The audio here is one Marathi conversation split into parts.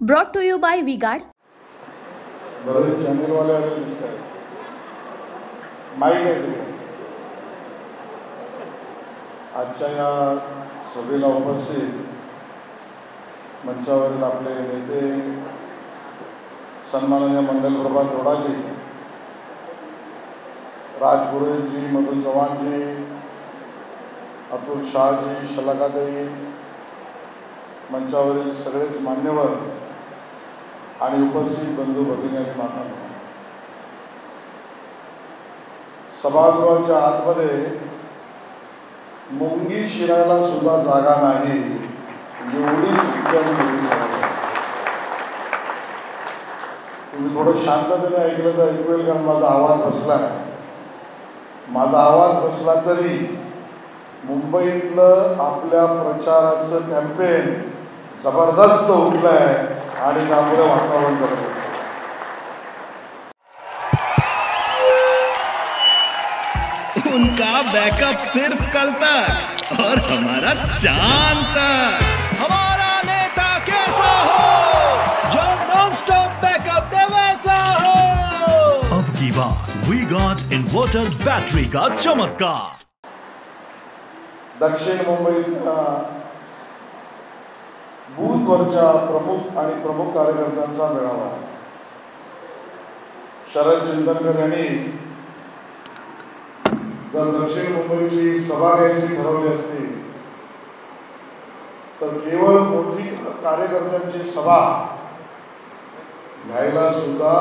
Brought to you by V-Guard. बरेच चॅनलवाले आले दिसत आहेत. माईक आहे तिकडे. आजच्या या सभेला उपस्थित मंचावरील आपले नेते सन्माननीय मंडलप्रभा तोडाजी, राजपुरोहितजी, मधु चव्हाणजी, अतुल शाहजी, शलाकाताई, मंचावरील सगळेच मान्यवर आणि उपस्थित बंधू भगिनी आणि माता, सभागृहाच्या आतमध्ये मुंगी शिरायला सुद्धा जागा नाही एवढी तुम्ही थोडं शांततेने ऐकलं तर ऐकू येईल, कारण माझा आवाज बसला आहे. माझा आवाज बसला तरी मुंबईतलं आपल्या प्रचाराचं कॅम्पेन जबरदस्त उठलं आहे आणि त्यामुळे वातावरण करत. उनका बैकअप सिर्फ कल तक और हमारा चांद तक. हमारा नेता कैसा हो जो नॉन स्टॉप बैकअप दे वैसा हो. अब की बात V-Guard इन्वर्टर बैटरी का चमत्कार. दक्षिण मुंबईतल्या बूथवरच्या प्रमुख आणि प्रमुख कार्यकर्त्यांचा मेळावा. शरद चिंतनकर यांनी जर दक्षिण मुंबईची सभा घ्यायची ठरवली असती तर केवळ मोठी कार्यकर्त्यांची सभा घ्यायला सुद्धा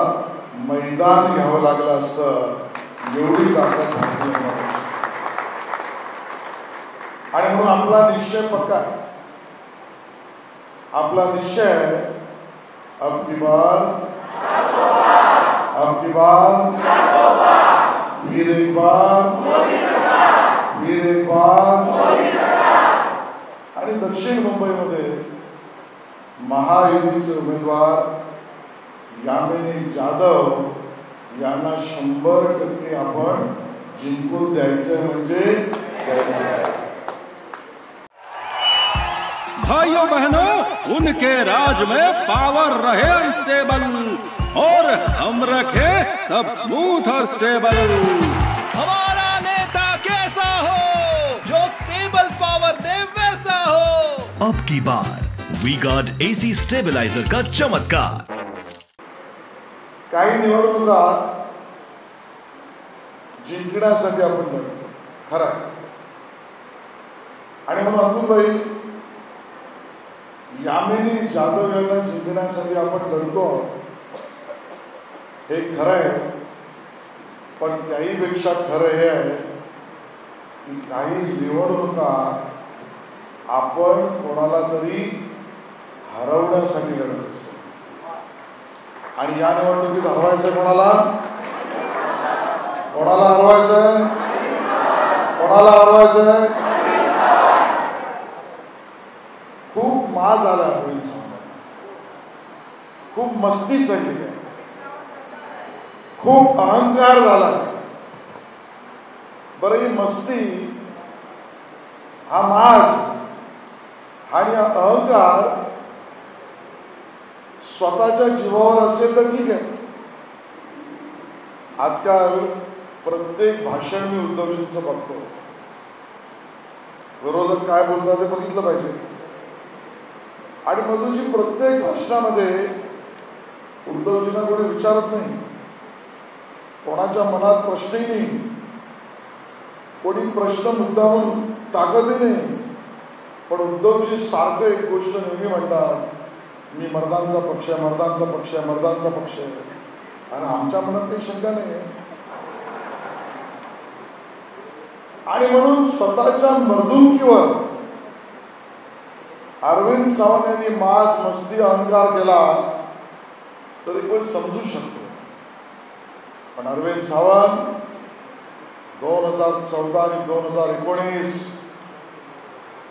मैदान घ्यावं लागलं असतं, एवढी ताकद झाली. आणि म्हणून आपला निश्चय पक्का आहे. आपला निश्चय अब की बार फिर एक बार आणि दक्षिण मुंबईमध्ये महायुतीचे उमेदवार यामिनी जाधव यांना 100% आपण जिंकून द्यायचे म्हणजे द्यायचे. भाइयों बहनों, उनके राज में पावर रहे अनस्टेबल और हम रखे सब स्मूथ और स्टेबल. हमारा नेता कैसा हो जो स्टेबल पावर दे वैसा हो. अब की बार V-Guard AC स्टेबलाइजर का चमत्कार. काही निवडणुका जिंकण्यासाठी आपण लढतो, खरं आहे. आणि म्हणून अतुलभाई यामिनी जाधव यांना जिंकण्यासाठी आपण लढतो, हे खरं आहे. पण त्याही पेक्षा खरं हे आहे की काही निवडणुका आपण कोणाला तरी हरवण्यासाठी लढत असतो. आणि या निवडणुकीत हरवायचं कोणाला हरवायचंय? खूप माज आला अरविंद सावंत, खूप मस्ती चढली आहे, खूप अहंकार झाला. बरं, ही मस्ती, हा माज आणि अहंकार स्वतःच्या जीवावर असेल तर ठीक आहे. आजकाल प्रत्येक भाषण मी उद्धवजींचं बघतो, विरोधक काय बोलतात ते बघितलं पाहिजे. आणि मधुजी प्रत्येक भाषणामध्ये उद्धवजींना कोणी विचारत नाही, कोणाच्या मनात प्रश्नही नाही, कोणी प्रश्न मुद्दामून टाकतही नाही. पण उद्धवजी सारखं एक गोष्ट नेहमी म्हणतात, मी मर्दांचा पक्ष आहे. आणि आमच्या मनात काही शंका नाही आहे. आणि म्हणून स्वतःच्या मर्दुंकीवर अरविंद सावंत यांनी माज, मस्ती, अहंकार केला तर एक वेळ समजू शकतो. पण अरविंद सावंत 2014 आणि 2019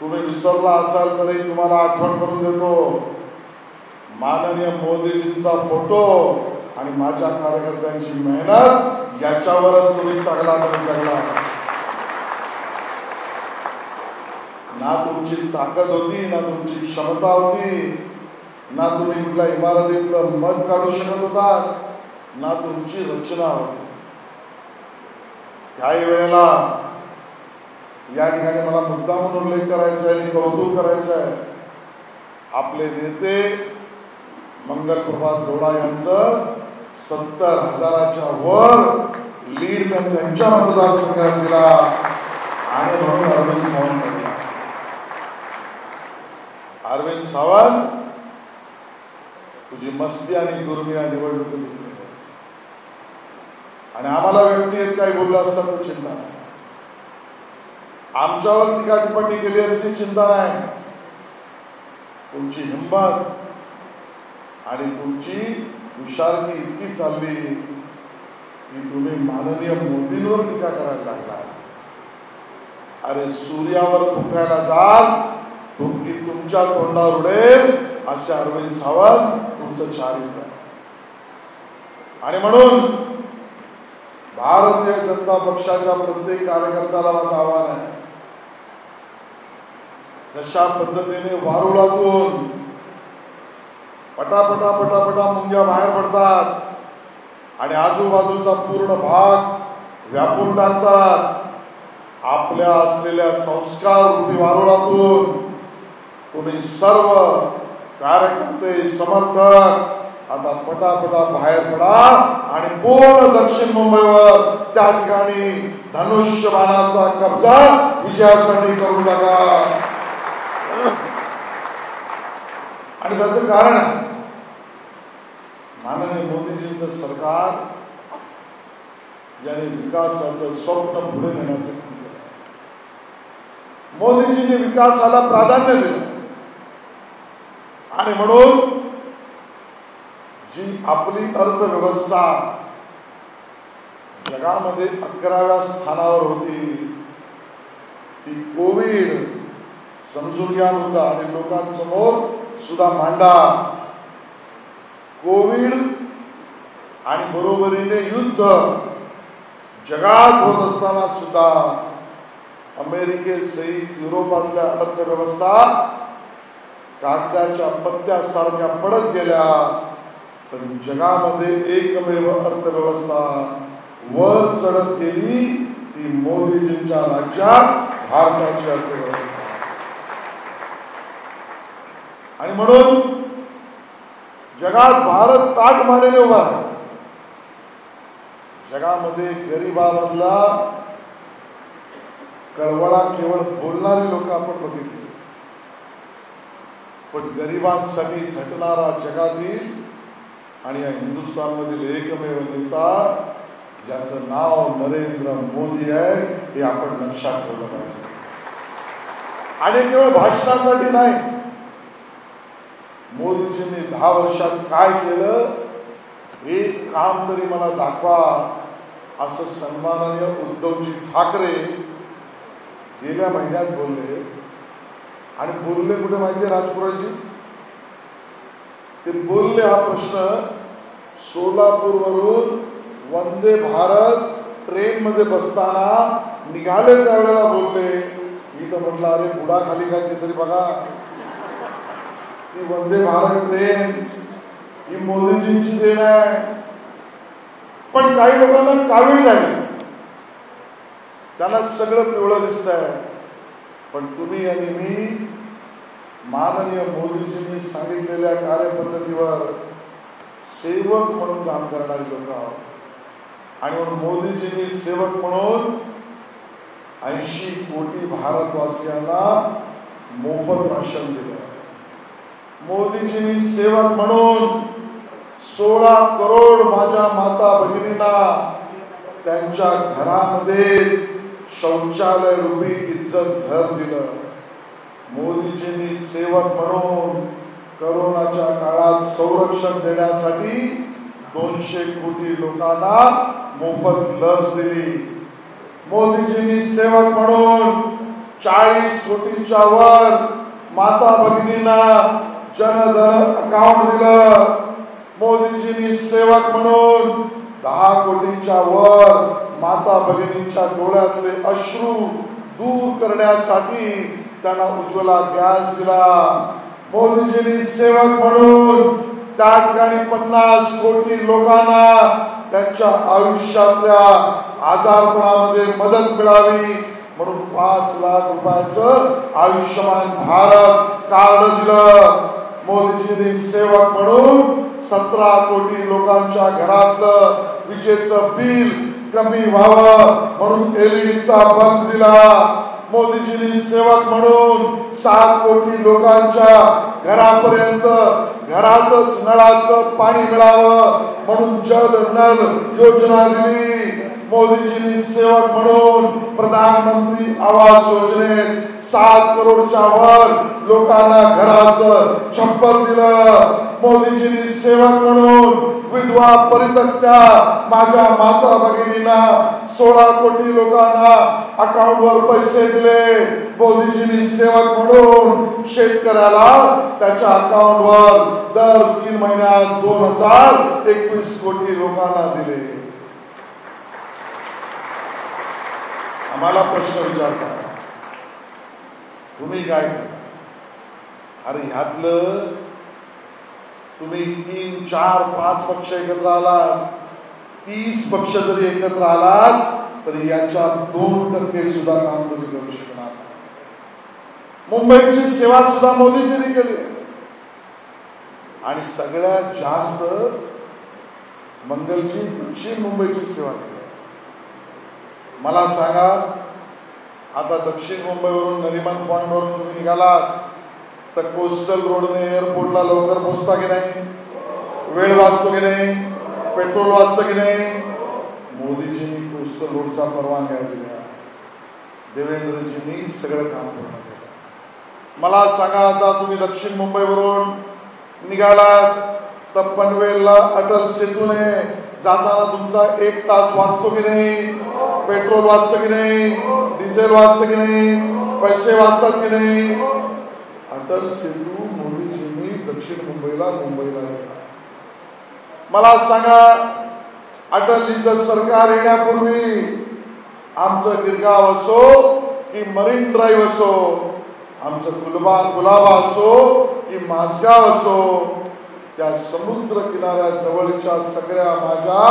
तुम्ही विसरला असाल तरी तुम्हाला आठवण करून देतो. माननीय मोदीजींचा फोटो आणि माझ्या कार्यकर्त्यांची मेहनत याच्यावरच तुम्ही तगला. ना तुमची ताकद होती, ना तुमची क्षमता होती, ना तुम्ही कुठल्या इमारतीतलं मध काढू शकत होता, ना तुमची रचना होती. त्याही वेळेला या ठिकाणी मला मुद्दा म्हणून उल्लेख करायचा आहे आणि कौतुक करायचं आहे. आपले नेते मंगलप्रभात गौडा यांचं 70,000च्या वर लीड त्यांनी त्यांच्या मतदारसंघात दिला आणि म्हणून अरविंद सावंत दिला. अरविंद सावंत तुझी मस्ती आणि दुर्मिळ निवडणूक घेतली आणि आम्हाला व्यक्तिगत काही बोललं असतं तर चिंता नाही, आमच्यावर टीका टिप्पणी केली असती चिंता नाही. तुमची हिंमत आणि तुमची हुशारकी इतकी चालली की तुम्ही माननीय मोदींवर टीका करायला लागला. अरे सूर्यावर थुंकायला जाल थुंकी तुमच्या तोंडावर उडेल असे अरविंद सावंत तुमचं चारित्र्य आहे. आणि म्हणून भारतीय जनता पक्षाच्या प्रत्येक कार्यकर्त्याला माझं आव्हान आहे, जशा पद्धतीने वारुळातून पटापटा पटापटा मुंग्या बाहेर पडतात आणि आजूबाजूचा पूर्ण भाग व्यापून टाकतात, आपल्या असलेल्या संस्कार रूपी वारुळातून तुम्ही सर्व कार्यकर्ते समर्थक आता पटापटा बाहेर पडा आणि पूर्ण दक्षिण मुंबईवर त्या ठिकाणी धनुष्यबाणाचा कब्जा विजयासाठी करून टाका. आणि त्याचं कारण आहे माननीय मोदीजींचं सरकार ज्याने विकासाचं स्वप्न पुढे नेण्याचं काम केलं. मोदीजींनी विकासाला प्राधान्य दिलं आणि म्हणून जी आपली अर्थव्यवस्था जगामध्ये 11व्या स्थानावर होती ती कोविड समजून घ्या मुद्दा आणि लोकांसमोर सुद्धा मांडा. कोविड आणि बरोबरीने युद्ध जगात होत असताना सुद्धा अमेरिकेसहित युरोपातल्या अर्थव्यवस्था कागदाच्या पत्त्यासारख्या पडत गेल्या, पण जगामध्ये एकमेव अर्थव्यवस्था वर चढत गेली ती मोदीजींच्या राज्यात भारताची अर्थव्यवस्था. आणि म्हणून जगात भारत ताठ मानेने उभा आहे. जगामध्ये गरिबामधला कळवळा केवळ बोलणारे लोक आपण बघितले, पण गरिबांसाठी झटणारा जगातील आणि या हिंदुस्थानमधील एकमेव नेता ज्याचं नाव नरेंद्र मोदी आहे हे आपण लक्षात ठेवलं पाहिजे. आणि केवळ भाषणासाठी नाही, मोदीजींनी 10 वर्षात काय केलं एक काम तरी मला दाखवा असं सन्माननीय उद्धवजी ठाकरे गेल्या महिन्यात बोलले. आणि बोलले कुठे माहितीये राजपुराजी? ते बोलले हा प्रश्न सोलापूरवरून वंदे भारत ट्रेन मध्ये बसताना निघाले त्यावेळेला बोलले. मी तर म्हटलं अरे बुडा खाली काय ते तरी बघा, ती वंदे भारत ट्रेन ही मोदीजींची देण आहे. पण काही लोकांना कावीळ झाली, त्यांना सगळं पिवळं दिसतंय. पण तुम्ही आणि मी माननीय मोदीजींनी सांगितलेल्या कार्यपद्धतीवर सेवक म्हणून काम करणारी लोक आहोत. आणि म्हणून मोदीजींनी सेवक म्हणून 80 कोटी भारतवासियांना मोफत राशन दिलं. मोदीजींनी सेवक म्हणून 16 करोड माझ्या माता भगिनींना त्यांच्या घरामध्येच शौचालय रूपी इज्जत घर दिलं. मोदीजींनी सेवक म्हणून करोनाच्या काळात संरक्षण देण्यासाठी 200 कोटी लोकांना मोफत लस दिली. मोदीजींनी सेवक म्हणून 40 कोटींच्या वर माता भगिनींना जनधन अकाउंट दिलं. मोदीजींनी सेवक म्हणून 10 कोटींच्या वर माता भगिनींच्या डोळ्यातले अश्रू दूर करण्यासाठी त्यांना उज्ज्वला गॅस दिला. मोदीजींनी सेवक म्हणून त्या ठिकाणी 50 कोटी लोकांना त्यांच्या आयुष्यातल्या आजारपणामध्ये मदत मिळावी म्हणून 5 लाख रुपयाचं आयुष्यमान भारत कार्ड दिलं. मोदीजींनी सेवक म्हणून 17 कोटी लोकांच्या घरातलं विजेचं बिल कमी व्हावं म्हणून एलईडीचा बल्ब दिला. मोदीजींनी सेवक म्हणून 7 कोटी लोकांच्या घरापर्यंत घरातच नळाचं पाणी मिळावं म्हणून जल नल योजना दिली. मोदीजींनी सेवक म्हणून प्रधानमंत्री आवास योजनेत 7 करोडच्या वर लोकांना घराचं छप्पर दिलं. मोदीजींनी सेवक म्हणून विधवा परित्यक्त्या माझ्या माता भगिनींना 16 कोटी लोकांना अकाउंटवर पैसे दिले. मोदीजींनी सेवक म्हणून शेतकऱ्याला त्याच्या अकाउंटवर दर 3 महिन्यात 2021 कोटी लोकांना दिले. आम्हाला प्रश्न विचारता तुम्ही काय करता? अरे ह्यातलं तुम्ही 3, 4, 5 पक्ष एकत्र आलात, 30 पक्ष जरी एकत्र आलात तरी याच्या 2% सुद्धा काम तुम्ही करू शकणार. मुंबईची सेवा सुद्धा मोदीजींनी केली आणि सगळ्यात जास्त मंगलची दक्षिण मुंबईची सेवा केली. मला सांगा, आता दक्षिण मुंबईवरून नरिमन पॉइंटवरून तुम्ही निघालात तर कोस्टल रोडने एअरपोर्टला लवकर पोहोचता की नाही? वेळ वाचतो की नाही? पेट्रोल वाचतं की नाही? मोदीजींनी कोस्टल रोडचा परवानग्या दिल्या, देवेंद्रजींनी सगळं काम पूर्ण केलं. मला सांगा, आता तुम्ही दक्षिण मुंबईवरून निघालात तर पनवेलला अटल सेतूने जाताना तुमचा 1 तास वाचतो की नाही? पेट्रोल वाचतं की नाही? डिझेल वाचतं की नाही? पैसे वाचतात की नाही? अटल सेतू मोदीजींनी दक्षिण मुंबईला दिला. मला सांगा, अटलजीचं सरकार येण्यापूर्वी आमचं गिरगाव असो की मरीन ड्राईव्ह असो, आमचं कुलाबा असो की माझगाव असो, त्या समुद्र किनाऱ्या जवळच्या सगळ्या माझ्या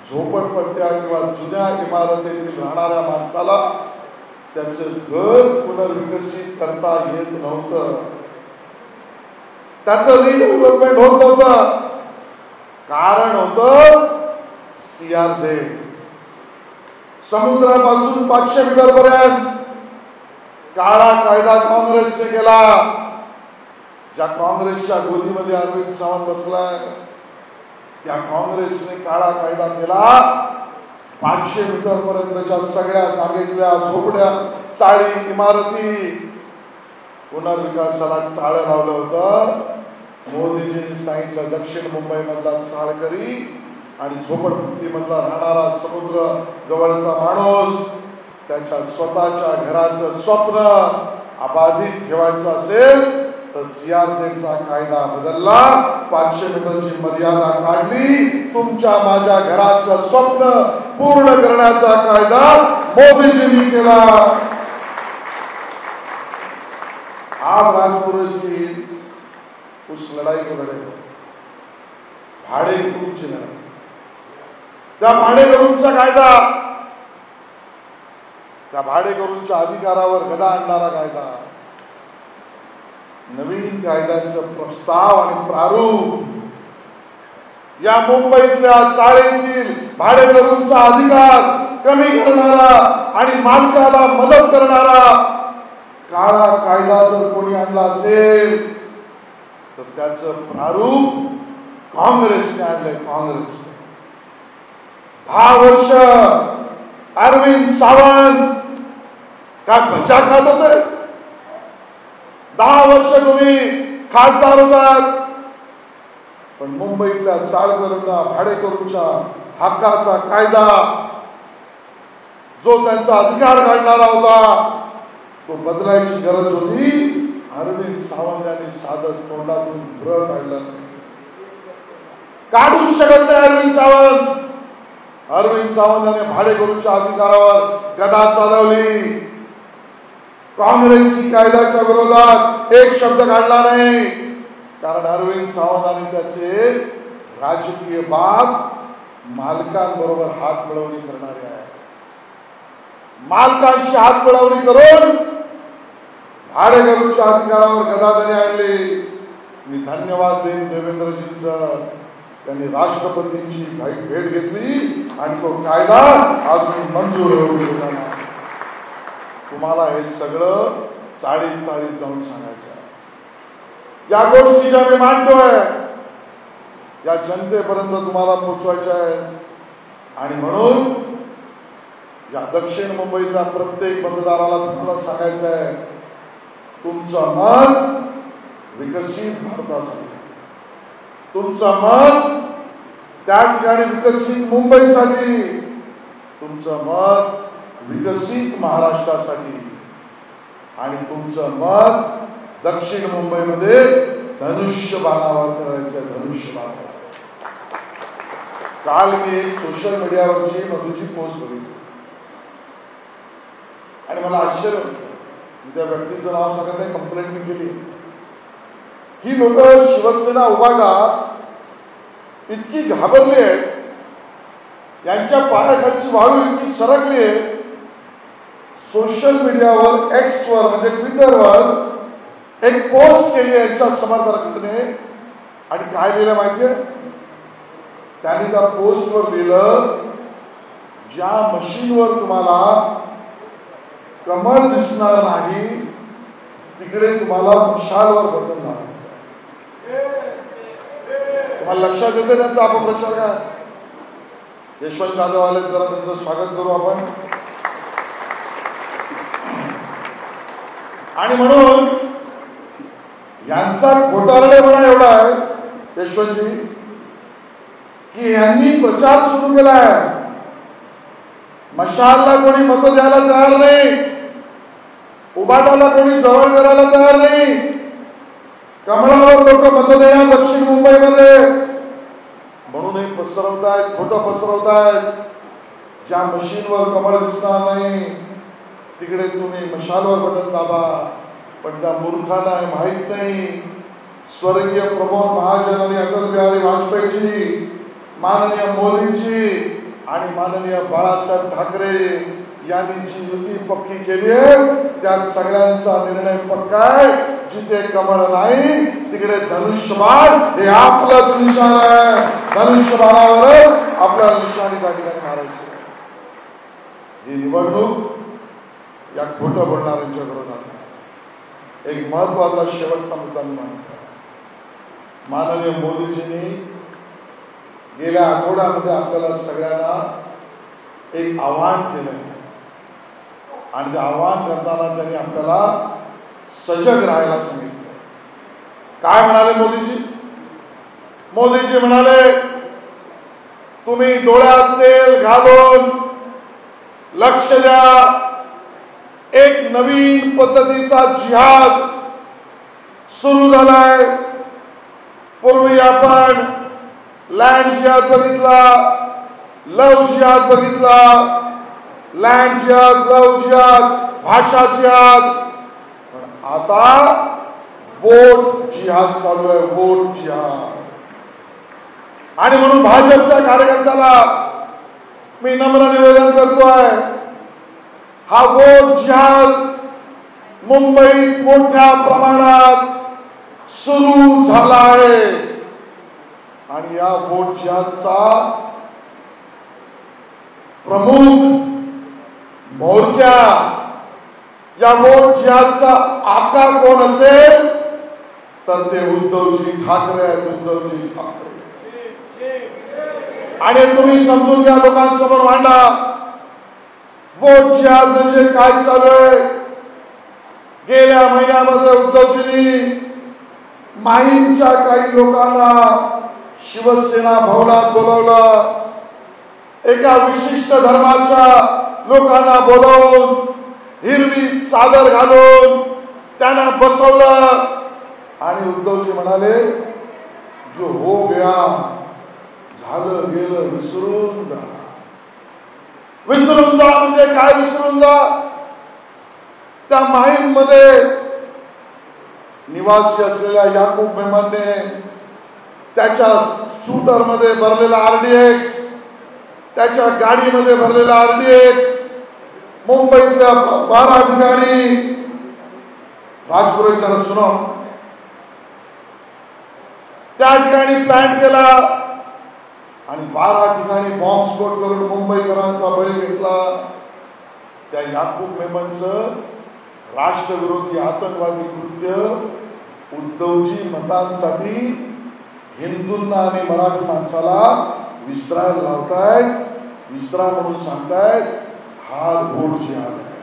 झोपडपट्ट्या किंवा जुन्या इमारतीतील राहणाऱ्या माणसाला त्याचं घर पुनर्विकसित करता येत नव्हतं, त्याचं रिडेव्हलपमेंट होत नव्हतं. कारण होतं CRZ. समुद्रापासून 500 मीटर पर्यंत काळा कायदा काँग्रेसने केला. ज्या काँग्रेसच्या गोदीमध्ये अरविंद सावंत बसलाय त्या काँग्रेसने काळा कायदा केला. 500 मीटर पर्यंतच्या सगळ्या जागेतल्या झोपड्या, चाळी, इमारती पुनर्विकासाला टाळं लावलं होतं. मोदीजींनी सांगितलं दक्षिण मुंबई मधला चाळकरी आणि झोपडपट्टी मधला राहणारा समुद्र जवळचा माणूस त्याच्या स्वतःच्या घराचं स्वप्न अबाधित ठेवायचं असेल तर CRZचा कायदा बदलला, 500 मीटरची मर्यादा काढली. तुमच्या माझ्या घराचं स्वप्न पूर्ण करण्याचा कायदा मोदीजींनी केला. आप राजपुर जी उस लड़ाई को लड़े, भाडेकरूंची लढाई. त्या भाडेकरूंचा कायदा, त्या भाडेकरूंच्या अधिकारावर गदा आणणारा कायदा, नवीन कायद्याचं प्रस्ताव आणि प्रारूप या मुंबईतल्या चाळीतील भाडेकरूंचा अधिकार कमी करणारा आणि मालकाला मदत करणारा काळा कायदा जर कोणी आणला असेल तर त्याचं प्रारूप काँग्रेसने आणलंय. काँग्रेसने 10 वर्ष अरविंद सावंत काय भजा खात होते? 10 वर्ष तुम्ही खासदार होतात, पण मुंबईतल्या चाळकरांना भाडेकरूंच्या हक्काचा कायदा जो त्यांचा अधिकार काढणारा होता तो बदलायची गरज होती. अरविंद सावंत यांनी साधत तोंडातून ब्र काढलं, काढूच शकत नाही अरविंद सावंत. अरविंद सावंत यांनी भाडेकरूंच्या अधिकारावर गदा चालवली. काँग्रेसी कायद्याच्या विरोधात एक शब्द काढला नाही, कारण अरविंद सावंत आणि त्याचे राजकीय बाप मालकांबरोबर हात मिळवणी करणारे आहे. मालकांची हात मिळवणी करून भाडेकरूंच्या अधिकारावर गदादरी आणली. मी धन्यवाद देईन देवेंद्रजींचं, त्यांनी राष्ट्रपतींची भेट घेतली आणि तो कायदा अजून मंजूर होऊ दिला नाही. तुम्हाला हे सगळं चाळीत जाऊन सांगायचं आहे. या गोष्टी ज्या मी मांडतोय या जनतेपर्यंत तुम्हाला पोचवायच्या आहेत आणि म्हणून या दक्षिण मुंबईतल्या प्रत्येक मतदाराला तुम्हाला सांगायचं आहे, तुमचं मत विकसित भारतासाठी, तुमचं मत त्या ठिकाणी विकसित मुंबईसाठी, तुमचं मत विकसित महाराष्ट्रासाठी आणि तुमचं मत दक्षिण मुंबईमध्ये धनुष्यबाणावर करायचं. धनुष्यबाणावर काल मी एक सोशल मीडियावरची मधूची पोस्ट बघितली आणि मला आश्चर्य होतं. त्या व्यक्तीचं नाव सांगत नाही, कंप्लेंट मी केली. ही लोक शिवसेना उभाटा इतकी घाबरली आहेत, यांच्या पायाखालची वाळू इतकी सरकली आहे. सोशल मीडियावर एक्सवर म्हणजे ट्विटरवर एक पोस्ट केली यांच्या समर्थकाने आणि काय लिहिलं माहितीये? त्यांनी त्या पोस्टवर लिहिलं, ज्या मशीनवर तुम्हाला कमळ दिसणार नाही तिकडे तुम्हाला मशालवर बटन दाबायचं. तुम्हाला लक्षात येते त्यांचा अपप्रचार काय? यशवंत जाधव आले, जरा त्यांचं स्वागत करू आपण. आणि म्हणून यांचा घोटाळेपणा एवढा आहे यशवंतजी की यांनी प्रचार सुरू केला आहे. मशालला कोणी मतं द्यायला तयार नाही, उबाटाला कोणी जवळ करायला तयार नाही, कमळावर लोक मतं देणार दक्षिण मुंबईमध्ये, म्हणून हे पसरवतायत, खोटं पसरवतायत. ज्या मशीनवर कमळ दिसणार नाही तिकडे तुम्ही मशालवर बटन दाबा. पण त्या मूर्खांना हे माहीत नाही, स्वर्गीय प्रमोद महाजन आणि अटल बिहारी वाजपेयीजी, माननीय मोदीजी आणि माननीय बाळासाहेब ठाकरे यांनी जी युती पक्की केली आहे त्यात सगळ्यांचा निर्णय पक्का आहे. जिथे कमळ नाही तिकडे धनुष्यबाण हे आपलंच निशाण आहे. धनुष्यबाणावरच आपल्याला निशाणी त्या ठिकाणी मारायची. ही निवडणूक या खोटं बोलणाऱ्यांच्या विरोधात आहे. एक महत्वाचा शेवटचा मुद्दा मी मांडतो. माननीय मोदीजींनी गेल्या आठवड्यामध्ये आपल्याला सगळ्यांना एक आव्हान केलंय आणि ते आव्हान करताना त्यांनी आपल्याला सजग राहायला सांगितलं. काय म्हणाले मोदीजी? मोदीजी म्हणाले, तुम्ही डोळ्यात तेल घालून लक्ष द्या. एक नवीन पद्धतीचा जिहाद सुरू झालाय. पूर्वी आपण लँड जिहाद बघितला, लव जिहाद बघितला, लँड जिहाद, लव जिहाद, भाषा जिहाद, पण आता वोट जिहाद चालू आहे. वोट जिहाद. आणि म्हणून भाजपच्या कार्यकर्त्याला मी नम्र निवेदन करतोय, हा वोट जिहाद मुंबईत मोठ्या प्रमाणात सुरू झाला आहे आणि या वोट जिहादचा प्रमुख म्होरक्या, या वोट जिहादचा आका कोण असेल तर ते उद्धवजी ठाकरे आहेत. उद्धवजी ठाकरे. आणि तुम्ही समजून घ्या, लोकांसमोर मांडा, वोट जिहाद म्हणजे काय चालू आहे. गेल्या महिन्यामध्ये उद्धवजींनी माहीमच्या काही लोकांना शिवसेना भवनात बोलवलं. एका विशिष्ट धर्माच्या लोकांना बोलवून हिरवी चादर घालून त्यांना बसवलं आणि उद्धवजी म्हणाले, जो हो गया, झालं गेलं, विसरून जा. विसरून जा म्हणजे काय? विसरून जा. त्या माहीम मध्ये निवासी असलेल्या याकूब मेमनने त्याच्या स्कूटरमध्ये भरलेला RDX, त्याच्या गाडीमध्ये भरलेला RDX मुंबईतल्या 12 ठिकाणी, राजपुरोहित जरा सुनो, त्या ठिकाणी प्लॅन केला आणि 12 ठिकाणी बॉम्बस्फोट करून मुंबईकरांचा बळी घेतला. त्या याकूब मेमनचं राष्ट्रविरोधी आतंकवादी कृत्य उद्धवजी मतांसाठी हिंदूंना आणि मराठी माणसाला विसरायला लावतायत, विसरा म्हणून सांगतायत. हा वोट जिहाद आहे.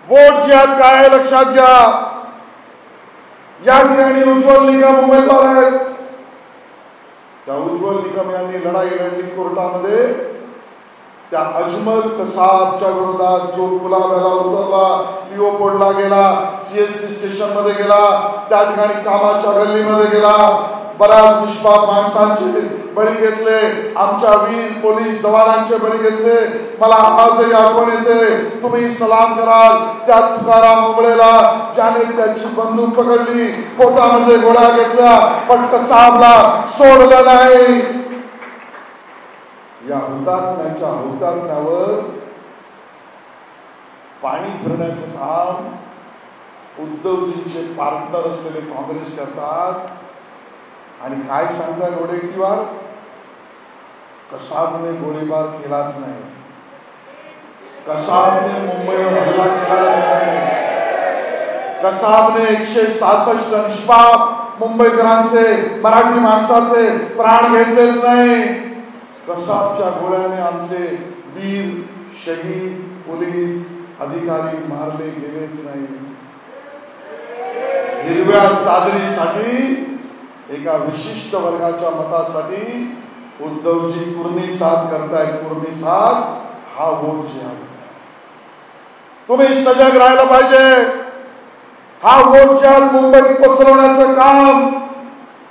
वोट जिहाद काय आहे लक्षात घ्या. या ठिकाणी उज्ज्वल निकम उमेदवार आहेत. त्या उज्ज्वल निकम यांनी लढाई लढली कोर्टामध्ये. त्या अजमल कसाबच्या विरोधात जो गुलाबाला उतरला, लिओपोल्डला गेला, CST स्टेशन मध्ये गेला, त्या ठिकाणी कामाच्या गल्लीमध्ये गेला, बऱ्याच निष्पाप माणसांचे बळी घेतले, आमच्या वीर पोलीस जवानांचे बळी घेतले. मला आजही आठवण येते, तुम्ही सलाम कराल त्या तुकाराम ओंबळेला ज्याने त्याची बंदूक पकडली, पोटामध्ये गोळ्या घेतल्या, पण कसाबला सोडलं नाही. या हुतात्म्याच्या हुतात्म्यावर पाणी फिरण्याचं काम उद्धवजींचे पार्टनर असलेले काँग्रेस करतात. आणि काय सांगताय गोडेटीवार, कसाबने गोळीबार केलाच नाही, कसाबने मुंबईवर हल्ला केलाच नाही, कसाबने 166 निष्पाप मुंबईकरांचे मराठी माणसाचे प्राण घेतलेच नाही. कसाबच्या गोळ्याने आमचे वीर शहीद पोलीस अधिकारी मारले गेलेच नाही. हिरव्या चादरीसाठी एका विशिष्ट वर्गाच्या मतासाठी उद्धवजी कुर्निसाद करतायत. कुर्निसाद हा वोट जिहाद आहे. तुम्ही सजग राहायला पाहिजे. हा वोट जिहाद मुंबईत पसरवण्याचं काम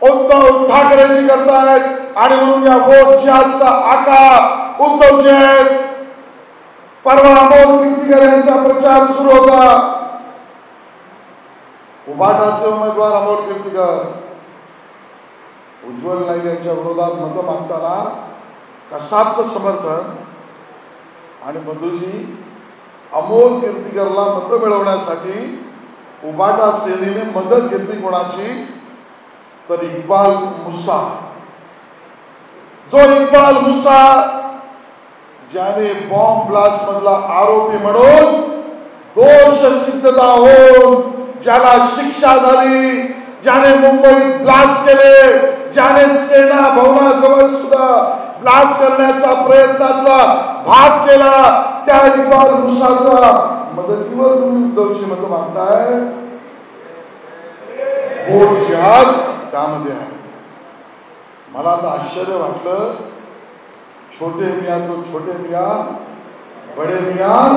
उद्धव ठाकरेजी करतायत. आणि म्हणून या वोट जिहादचा आका उद्धवजी आहेत. परवा अमोल कीर्तीकर यांचा प्रचार सुरू होता. उबाटाचे उमेदवार अमोल कीर्तीकर उज्ज्वल नाईक यांच्या विरोधात मतं मागताना कसाबचं समर्थन आणि मधुजी अमोल कीर्तीकरला मतं मिळवण्यासाठी उबाटा सेनेने मदत घेतली. कोणाची तर इक्बाल मुसा. जो इक्बाल मुसा ज्याने बॉम्ब ब्लास्ट मधला आरोपी म्हणून दोष सिद्धता होऊन ज्याला शिक्षा झाली, ज्याने मुंबईत ब्लास्ट केले, ज्याने सेना भवनाजवळ सुद्धा ब्लास्ट करण्याचा प्रयत्नातला भाग केला, त्या इक्बाल मुसाच्या मदतीवर तुम्ही उद्धवची मतं मागताय. वोट जिहाद त्यामध्ये आहे. मला तर आश्चर्य वाटलं. छोटे मियाँ तो छोटे मियाँ, बडे मियाँ.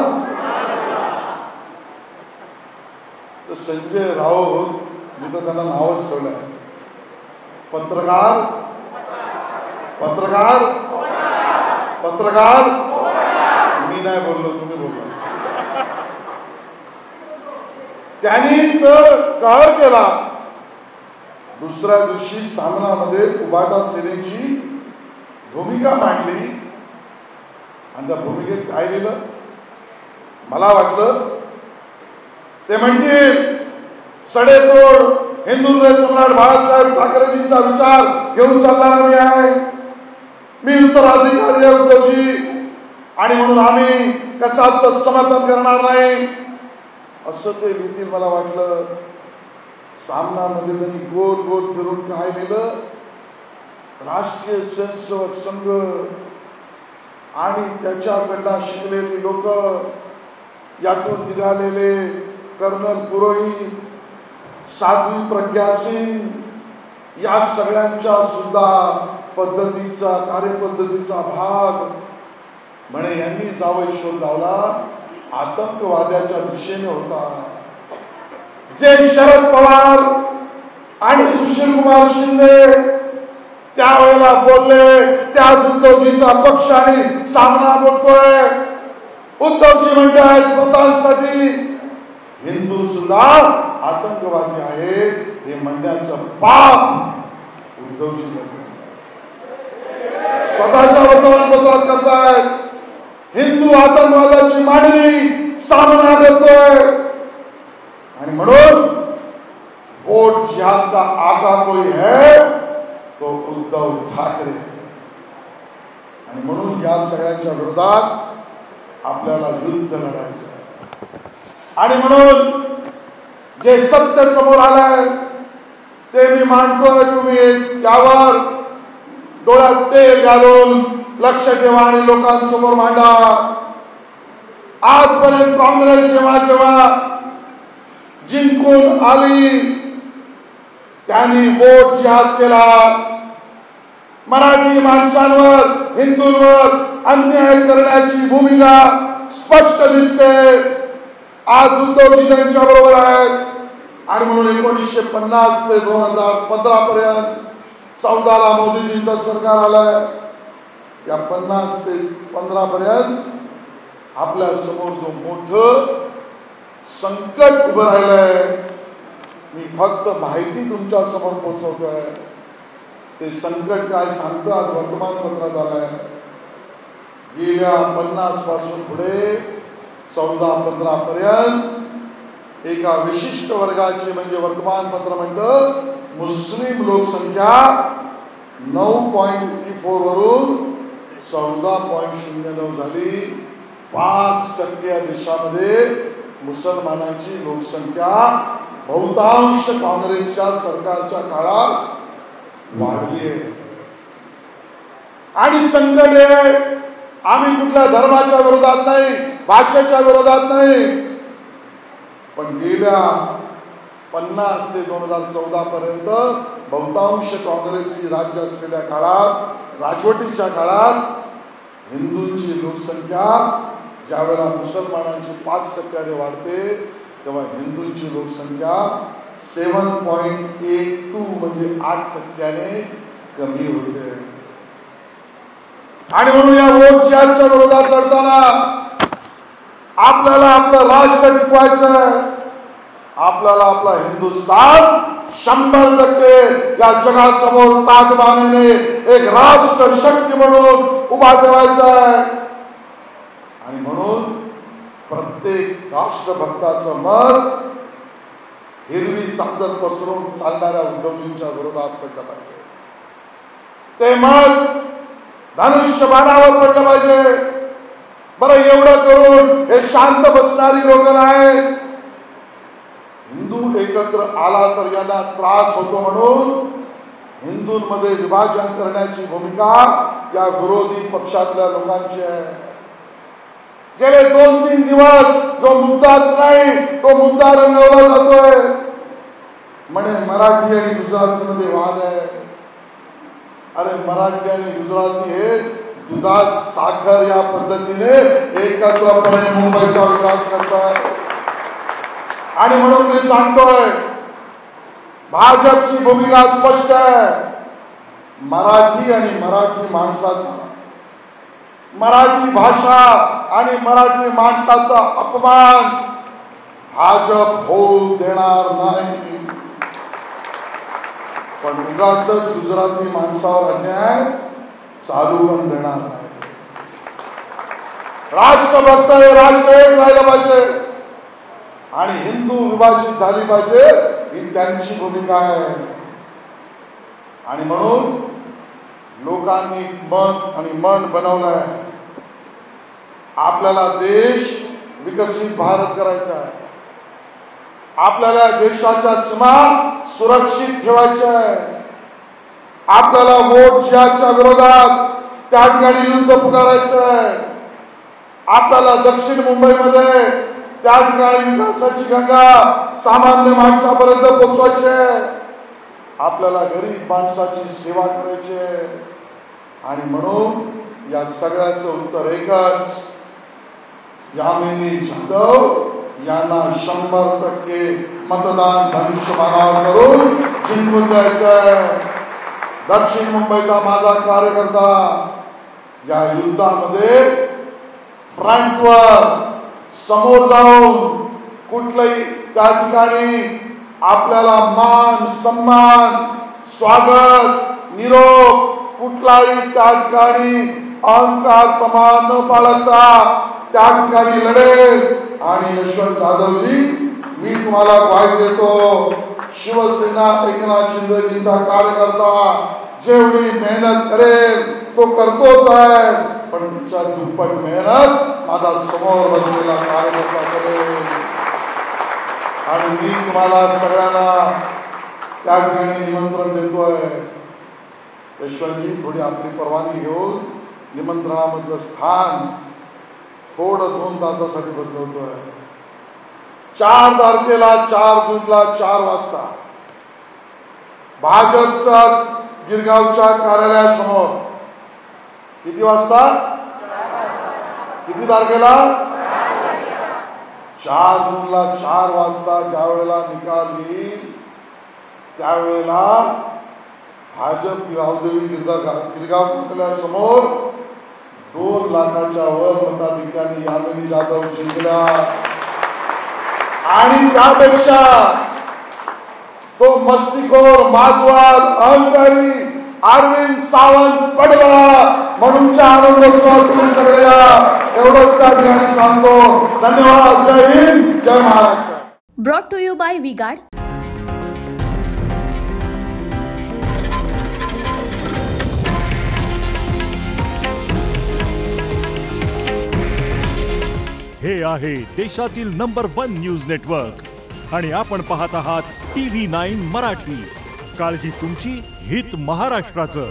तर संजय राऊत, मी तर त्यांना नावच ठेवलं आहे, पत्रकार पत्रकार पत्रकार. मी नाही बोललो, तुम्ही बोलला. त्यांनी तर कहर केला. दुसऱ्या दिवशी सामनामध्ये उबाटा सेनेची भूमिका मांडली आणि त्या भूमिकेत काय लिहिलं मला वाटलं ते म्हणतील सडेतोड हिंदू हृदय सम्राट बाळासाहेब ठाकरेजींचा विचार घेऊन चालणारा मी आहे, मी उत्तराधिकारी आहे उद्धवजी, आणि म्हणून आम्ही कसाबचं समर्थन करणार नाही असं ते लिहितील मला वाटलं. सामनामध्ये त्यांनी गोल गोल फिरून काय लिहिलं, राष्ट्रीय स्वयंसेवक संघ आणि त्याच्याकडनं शिकलेली लोक, यातून निघालेले कर्नल पुरोहित, साध्वी प्रज्ञा सिंग, या सगळ्यांच्या सुद्धा पद्धतीचा कार्यपद्धतीचा भाग म्हणे यांनी जावं शोध लावला आतंकवाद्याच्या दिशेने होता. जे शरद पवार आणि सुशील कुमार शिंदे त्यावेळेला बोलले, त्या उद्धवजीचा पक्ष आणि सामना बोलतोय. उद्धवजी म्हणतात मतांसाठी हिंदू सुद्धा आतंकवादी आहेत हे म्हणण्याचं पाप उद्धवजी करतात. स्वतःच्या वर्तमानपत्रात करतायत. हिंदू आतंकवादाची मांडणी सामना करतोय आणि म्हणून वोट जिहाद का आका कोई है तो उद्धव ठाकरे. आणि म्हणून या सगळ्यांच्या विरोधात आपल्याला युद्ध लढायचं आहे. आणि म्हणून जे सत्य समोर आलंय ते मी मांडतोय. तुम्ही त्यावर डोळ्यात तेल घालून लक्ष ठेवा आणि लोकांसमोर मांडा. आजपर्यंत काँग्रेस जेव्हा जिंकून आली त्यांनी वोट जिहाद केला. मराठी माणसांवर हिंदूंवर अन्याय करण्याची भूमिका स्पष्ट दिसते. आज उद्धवजी त्यांच्या बरोबर आहेत. आणि म्हणून 1950 ते 2015 पर्यंत 14ला मोदीजींचं सरकार आलंय. या 50 ते 15 पर्यंत आपल्या समोर जो मोठं संकट उभं राहिलंय मी फक्त माहिती तुमच्या समोर पोहोचवतोय. ते संकट काय सांगतं आज वर्तमानपत्रात आलंय. गेल्या 50 पासून पुढे 14-15 पर्यंत एका विशिष्ट वर्गाची म्हणजे वर्तमानपत्र म्हणतं मुस्लिम लोकसंख्या 9.84 वरून 14.09 झाली. 5% या देशामध्ये मुसलमानांची लोकसंख्या बहुतांश काँग्रेसच्या सरकारच्या काळात वाढली आहे. आणि संकट आहे. आम्ही कुठल्या धर्माच्या विरोधात नाही, भाषेच्या विरोधात नाही, पण गेल्या 50 ते 2014 पर्यंत बहुतांश काँग्रेसची राज्य असलेल्या काळात राजवटीच्या काळात हिंदूंची लोकसंख्या ज्यावेळेला मुसलमानांची 5% वाढते तेव्हा हिंदूंची लोकसंख्या 7.82 म्हणजे 8% कमी होते. आणि म्हणून या वोट जिहादच्या विरोधात लढताना आपल्याला आपलं राष्ट्र टिकवायचं. आपल्याला आपला हिंदुस्थान 100% या जगासमोर ताकदीने एक राष्ट्र शक्ती म्हणून उभा ठेवायचा आहे. आणि म्हणून प्रत्येक राष्ट्रभक्ताचं मत हिरवी चादर पसरून चालणाऱ्या उद्धवजींच्या विरोधात पडलं पाहिजे. ते मत धनुष्यबाणावर पडलं पाहिजे. बरं एवढं करून हे शांत बसणारी लोक नाही. हिंदू एकत्र आला तर यांना त्रास होतो म्हणून हिंदूंमध्ये विभाजन करण्याची भूमिका या विरोधी पक्षातल्या लोकांची आहे. गेले 2-3 दिवस जो मुद्दाच नाही तो मुद्दा रंगवला जातोय. म्हणे मराठी आणि गुजरातीमध्ये वाद आहे. अरे मराठी आणि गुजराती हे दुधात साखर या पद्धतीने एकत्रपणे मुंबईचा विकास करतात. आणि म्हणून मी सांगतोय भाजपची भूमिका स्पष्ट आहे. मराठी आणि मराठी माणसाचा, मराठी भाषा आणि मराठी माणसाचा अपमान भाजप होऊ देणार नाही. पण उगाचच गुजराती माणसावर अन्याय चालू पण देणार नाही. राष्ट्रभक्त हे राष्ट्र एक राहिलं पाहिजे आणि हिंदू विभाजित झाली पाहिजे ही त्यांची भूमिका आहे. आणि म्हणून लोकांनी मत आणि मन बनवलंय. आपल्याला देश विकसित भारत करायचा आहे. आपल्याला देशाच्या सीमा सुरक्षित ठेवायच्या आहे. आपल्याला वोट जिहादच्या विरोधात त्या ठिकाणी युद्ध पुकारायचं आहे. आपल्याला दक्षिण मुंबईमध्ये त्या ठिकाणी विकासाची गंगा सामान्य माणसापर्यंत पोचवायची आहे. आपल्याला गरीब माणसाची सेवा करायची आहे. आणि म्हणून या सगळ्याचं उत्तर एकच, यामिनी जाधव यांना 100% मतदान धनुष्यबाणावर करून जिंकून द्यायचं आहे. दक्षिण मुंबईचा माझा कार्यकर्ता या युद्धामध्ये फ्रंटवर समोर जाऊन कुठलंही त्या ठिकाणी आपल्याला मान सन्मान स्वागत निरोप कुठलाही त्या ठिकाणी अहंकार तमा न बाळगता त्या ठिकाणी लढेल. आणि यशवंत जाधवजी मी तुम्हाला ग्वाही देतो, शिवसेना एकनाथ शिंदेजींचा कार्यकर्ता जेवढी मेहनत करेल तो करतोच आहे, पण त्याच्या दुप्पट मेहनत माझा समोर बसलेला कार्यकर्ता करेल. आणि मी तुम्हाला सगळ्यांना त्या ठिकाणी निमंत्रण देतोय. यशवंतजी थोडी आपली परवानगी घेऊन निमंत्रणामधलं स्थान थोडं 2 तासासाठी बदलवतोय. 4 तारखेला 4 जूनला 4 वाजता भाजपचा गिरगावच्या कार्यालयासमोर किती वाजता? किती तारखेला? 4 जूनला 4 वाजता ज्या वेळेला निकाल येईल त्यावेळेला भाजप गावदेवी गिरगाव कार्यालयासमोर 2 लाखाच्या वर मताधिक्याने यामिनी जाधव जिंकल्या. आणि त्यापेक्षा तो मस्तीखोर माजवाद अहंकारी अरविंद सावंत पडला. म्हणूनच्या आनंदोत्सवात तुम्ही सगळे एवढंच त्या ठिकाणी सांगतो. धन्यवाद. जय हिंद, जय Maharashtra. Brought to you by V-Guard. हे आहे देशातील नंबर 1 न्यूज नेटवर्क आणि आपण पाहत आहात TV9 मराठी. काळजी तुमची, हित महाराष्ट्राचं.